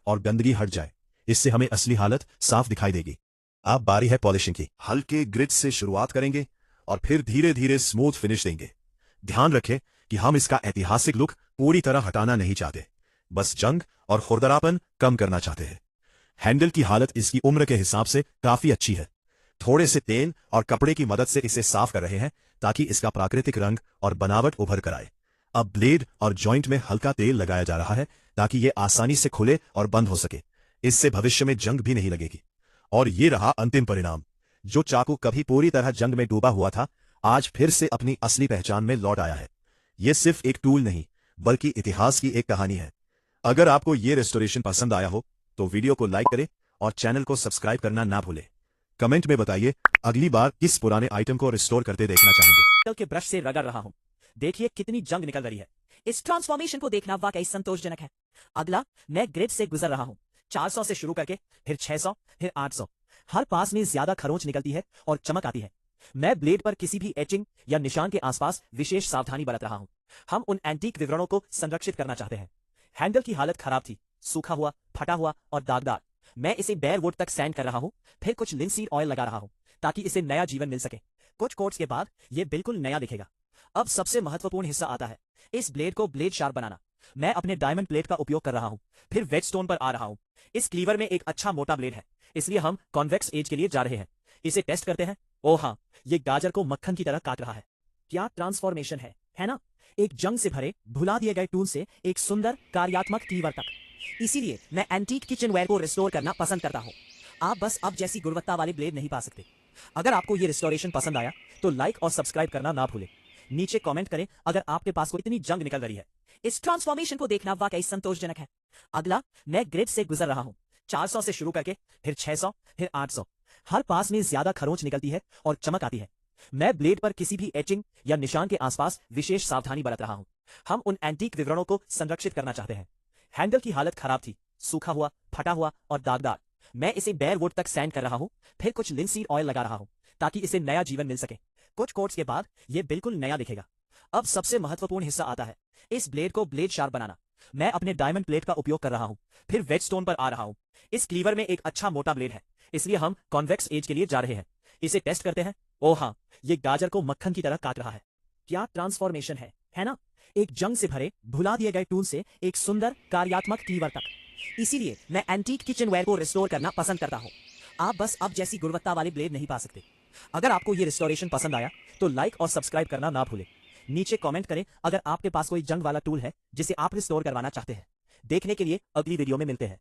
और गंदगी हट जाए। इससे हमें असली हालत साफ दिखाई देगी। अब बारी है पॉलिशिंग की। हल्के ग्रिड से शुरुआत करेंगे और फिर धीरे धीरे स्मूथ फिनिश देंगे। ध्यान रखें कि हम इसका ऐतिहासिक लुक पूरी तरह हटाना नहीं चाहते, बस जंग और खुरदरापन कम करना चाहते हैं। हैंडल की हालत इसकी उम्र के हिसाब से काफी अच्छी है। थोड़े से तेल और कपड़े की मदद से इसे साफ कर रहे हैं ताकि इसका प्राकृतिक रंग और बनावट उभर कर आए। अब ब्लेड और जॉइंट में हल्का तेल लगाया जा रहा है ताकि ये आसानी से खुले और बंद हो सके। इससे भविष्य में जंग भी नहीं लगेगी। और ये रहा अंतिम परिणाम। जो चाकू कभी पूरी तरह जंग में डूबा हुआ था, आज फिर से अपनी असली पहचान में लौट आया है। ये सिर्फ एक टूल नहीं, बल्कि इतिहास की एक कहानी है। अगर आपको ये रेस्टोरेशन पसंद आया हो तो वीडियो को लाइक करें और चैनल को सब्सक्राइब करना ना भूलें। कमेंट में बताइए अगली बार किस पुराने आइटम को रिस्टोर करते देखना चाहेंगे। के ब्रश से रगड़ रहा हूं। देखिए कितनी जंग निकल रही है। इस ट्रांसफॉर्मेशन को देखना वाकई संतोषजनक है। अगला मैं ग्रिड से गुजर रहा हूं। 400 से शुरू करके फिर 600 फिर 800। हर पास में ज्यादा खरोंच निकलती है और चमक आती है। मैं ब्लेड पर किसी भी एचिंग या निशान के आसपास विशेष सावधानी बरत रहा हूं। हम उन एंटीक विवरणों को संरक्षित करना चाहते हैं। हैंडल की हालत खराब थी, सूखा हुआ, फटा हुआ और दागदार। मैं इसे बेयर वुड तक सैंड कर रहा हूं, फिर कुछ लिंसीड ऑयल लगा रहा हूं ताकि इसे नया जीवन मिल सके। कुछ कोट्स के बाद यह बिल्कुल नया दिखेगा। अब सबसे महत्वपूर्ण हिस्सा आता है, इस ब्लेड को ब्लेड शार्प बनाना। मैं अपने डायमंड प्लेट का उपयोग कर रहा हूं, फिर वेटस्टोन पर आ रहा हूं। इस क्लीवर में एक अच्छा मोटा ब्लेड है, इसलिए हम कॉन्वेक्स एज के लिए जा रहे हैं। इसे टेस्ट करते हैं। ओह हाँ, ये गाजर को मक्खन की तरह काट रहा है। क्या ट्रांसफॉर्मेशन है ना? एक जंग से भरे भुला दिए गए टूल से एक सुंदर कार्यात्मक क्लीवर तक। इसीलिए मैं एंटीक किचनवेयर को रिस्टोर करना पसंद करता हूं। आप बस अब जैसी गुणवत्ता वाले ब्लेड नहीं पा सकते। अगर आपको ये रिस्टोरेशन पसंद आया तो लाइक और सब्सक्राइब करना ना भूलें। नीचे कमेंट करें अगर आपके पास कोई इतनी जंग निकल रही है। इस ट्रांसफॉर्मेशन को देखना वाकई संतोषजनक है। अगला मैं ग्रिड से गुजर रहा हूं। 400 से शुरू करके फिर 600 फिर 800। हर पास में ज्यादा खरोंच निकलती है और चमक आती है। मैं ब्लेड पर किसी भी एचिंग या निशान के आसपास विशेष सावधानी बरत रहा हूं। हम उन एंटीक विवरणों को संरक्षित करना चाहते हैं। हैंडल की हालत खराब थी, सूखा हुआ, फटा हुआ और दागदार। मैं इसे बेयर वुड तक सैंड कर रहा हूं, फिर कुछ लिंसीड ऑयल लगा रहा हूं ताकि इसे नया जीवन मिल सके। कुछ कोट्स के बाद यह बिल्कुल नया दिखेगा। अब सबसे महत्वपूर्ण हिस्सा आता है, इस ब्लेड को ब्लेड शार्प बनाना। मैं अपने डायमंड प्लेट का उपयोग कर रहा हूं, फिर वेटस्टोन पर आ रहा हूं। इस क्लीवर में एक अच्छा मोटा ब्लेड है, इसलिए हम कॉन्वेक्स एज के लिए जा रहे हैं। इसे टेस्ट करते हैं। ओह हाँ, ये गाजर को मक्खन की तरह काट रहा है। क्या ट्रांसफॉर्मेशन है ना? एक जंग से भरे भुला दिए गए टूल से एक सुंदर कार्यात्मक क्लीवर तक। इसीलिए मैं एंटीक किचनवेयर को रिस्टोर करना पसंद करता हूं। आप बस अब जैसी गुणवत्ता वाले ब्लेड नहीं पा सकते। अगर आपको ये रिस्टोरेशन पसंद आया तो लाइक और सब्सक्राइब करना ना भूलें। नीचे कमेंट करें अगर आपके पास कोई जंग वाला टूल है जिसे आप रिस्टोर करवाना चाहते हैं। देखने के लिए अगली वीडियो में मिलते हैं।